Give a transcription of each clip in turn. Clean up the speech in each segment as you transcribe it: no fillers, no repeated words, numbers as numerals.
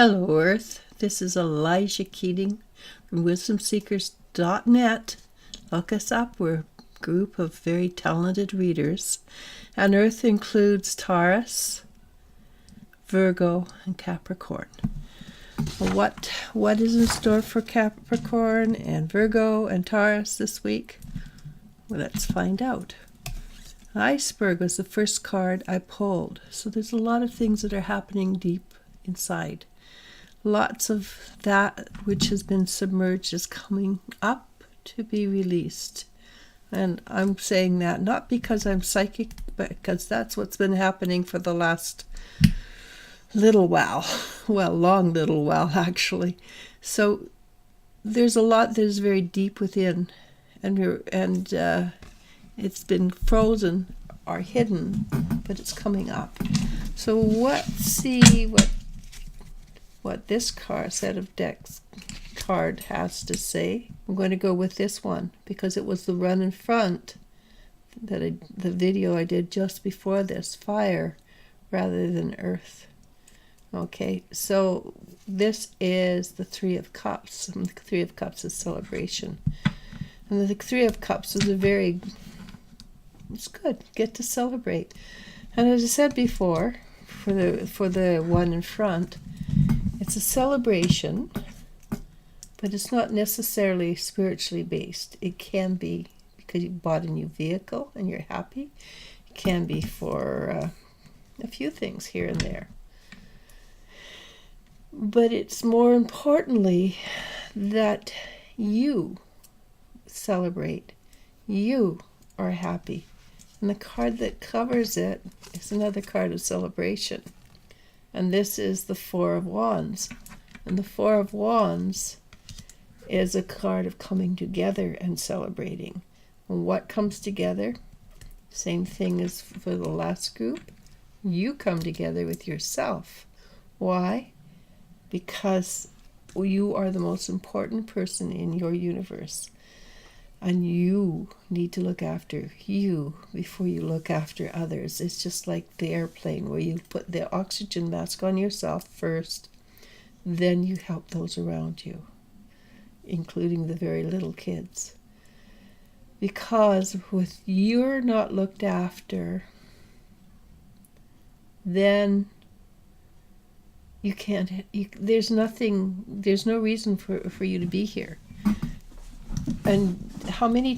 Hello, Earth. This is Elijah Keating from WisdomSeekers.net. Look us up. We're a group of very talented readers. And Earth includes Taurus, Virgo, and Capricorn. What is in store for Capricorn and Virgo and Taurus this week? Well, let's find out. Iceberg was the first card I pulled. So there's a lot of things that are happening deep inside. Lots of that which has been submerged is coming up to be released. And I'm saying that not because I'm psychic, but because that's what's been happening for the last little while. Well, long little while, actually. So there's a lot that is very deep within, and it's been frozen or hidden, but it's coming up. So let's see what this set of decks card has to say. I'm going to go with this one because it was the run in front the video I did just before this, fire rather than earth. Okay, so this is the Three of Cups, and the Three of Cups is celebration. And the Three of Cups is it's good, get to celebrate. And as I said before, for the one in front, it's a celebration, but it's not necessarily spiritually based. It can be because you bought a new vehicle and you're happy. It can be for a few things here and there. But it's more importantly that you celebrate. You are happy. And the card that covers it is another card of celebration. And this is the Four of Wands. And the Four of Wands is a card of coming together and celebrating. And what comes together? Same thing as for the last group. You come together with yourself. Why? Because you are the most important person in your universe. And you need to look after you before you look after others. It's just like the airplane where you put the oxygen mask on yourself first, then you help those around you, including the very little kids. Because if you're not looked after, then you can't, there's no reason for you to be here. And how many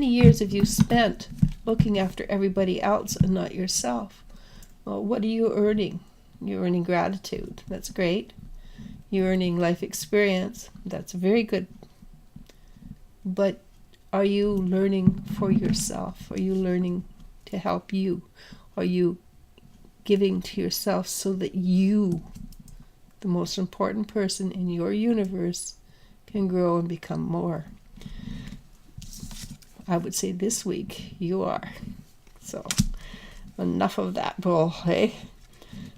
years have you spent looking after everybody else and not yourself? Well, what are you earning? You're earning gratitude. That's great. You're earning life experience. That's very good. But are you learning for yourself? Are you learning to help you? Are you giving to yourself so that you, the most important person in your universe, can grow and become more? I would say this week you are. So enough of that bull, hey?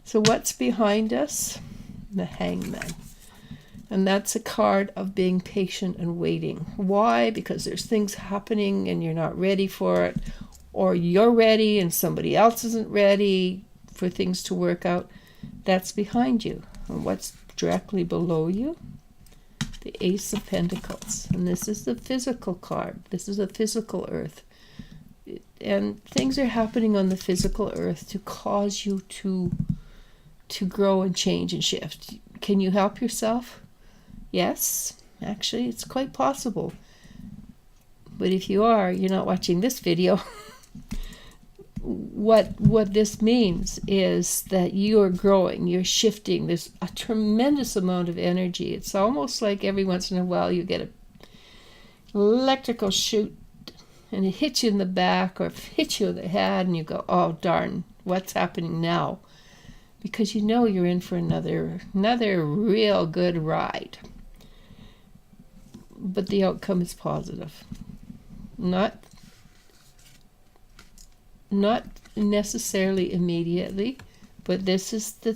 So what's behind us? The Hangman. And that's a card of being patient and waiting. Why? Because there's things happening and you're not ready for it, or you're ready and somebody else isn't ready for things to work out. That's behind you. And what's directly below you? The Ace of Pentacles. And this is the physical card. This is a physical earth. And things are happening on the physical earth to cause you to grow and change and shift. Can you help yourself? Yes, actually, it's quite possible. But if you are, you're not watching this video. What this means is that you are growing, you're shifting. There's a tremendous amount of energy. It's almost like every once in a while you get an electrical shoot and it hits you in the back or hits you in the head and you go, oh darn, what's happening now? Because you know you're in for another real good ride. But the outcome is positive. Not necessarily immediately, but this is the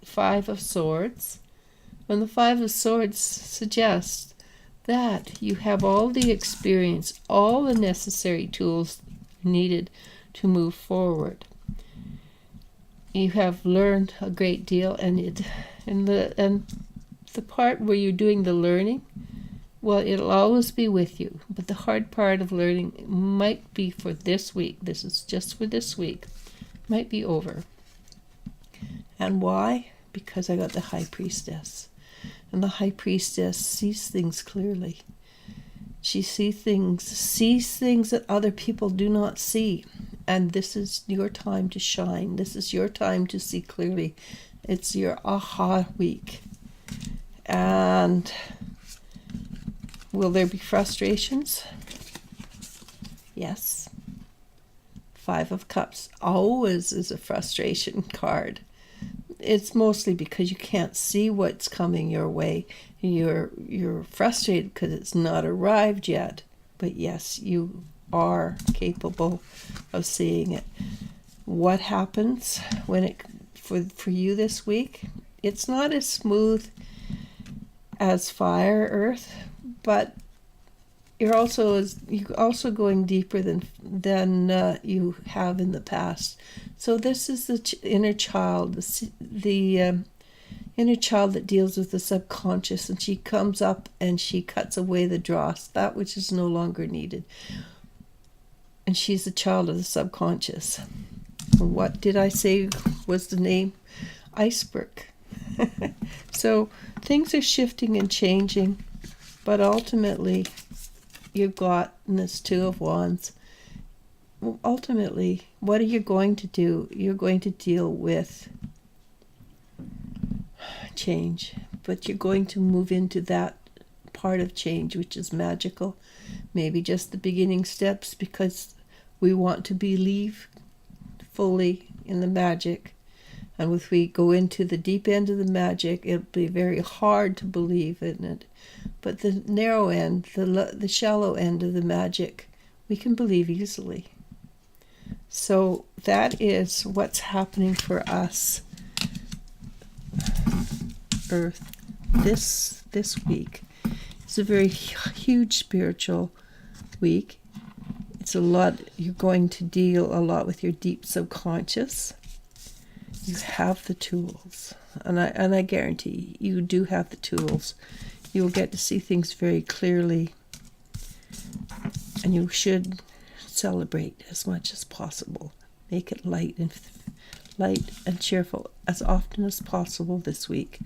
Five of Swords. And the Five of Swords suggests that you have all the experience, all the necessary tools needed to move forward. You have learned a great deal, and And the part where you're doing the learning, well, it'll always be with you. But the hard part of learning might be for this week. This is just for this week. Might be over. And why? Because I got the High Priestess. And the High Priestess sees things clearly. She sees things that other people do not see. And this is your time to shine. This is your time to see clearly. It's your aha week. And will there be frustrations? Yes. 5 of Cups always is a frustration card. It's mostly because you can't see what's coming your way. You're frustrated because it's not arrived yet. But yes, you are capable of seeing it. What happens when it for you this week? It's not as smooth as fire earth, but you're also going deeper than you have in the past. So this is the inner child, the inner child that deals with the subconscious, and she comes up and she cuts away the dross, that which is no longer needed. And she's the child of the subconscious. What did I say was the name? Iceberg. So things are shifting and changing, but ultimately you've got this 2 of Wands. Ultimately, what are you going to do? You're going to deal with change, but you're going to move into that part of change which is magical. Maybe just the beginning steps, because we want to believe fully in the magic. And if we go into the deep end of the magic, it'll be very hard to believe in it. But the narrow end, the shallow end of the magic, we can believe easily. So that is what's happening for us, Earth, this week. It's a very huge spiritual week. It's a lot. You're going to deal a lot with your deep subconscious. You have the tools, and I guarantee you do have the tools. You will get to see things very clearly, and you should celebrate as much as possible. Make it light and cheerful as often as possible this week.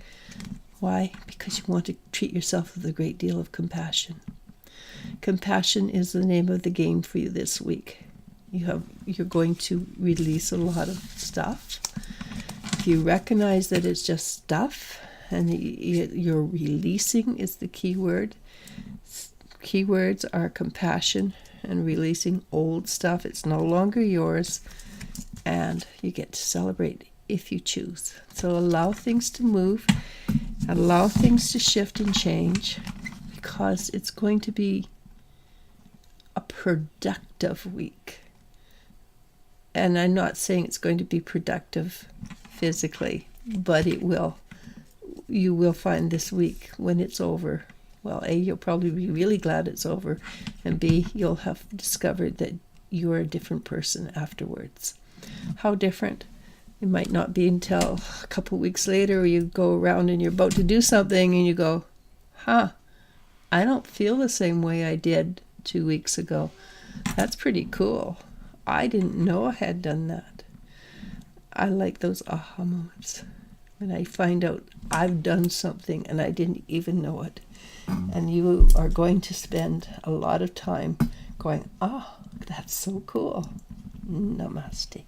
Why? Because you want to treat yourself with a great deal of compassion. Compassion is the name of the game for you this week. You're going to release a lot of stuff. If you recognize that it's just stuff, and you're releasing is the key word. Keywords are compassion and releasing old stuff. It's no longer yours, and you get to celebrate if you choose. So allow things to move, allow things to shift and change, because it's going to be a productive week. And I'm not saying it's going to be productive physically, but it will. You will find this week when it's over, well, A, you'll probably be really glad it's over, and B, you'll have discovered that you're a different person afterwards. How different? It might not be until a couple of weeks later where you go around and you're about to do something and you go, I don't feel the same way I did 2 weeks ago. That's pretty cool. I didn't know I had done that. I like those aha moments when I find out I've done something and I didn't even know it. And you are going to spend a lot of time going, that's so cool. Namaste.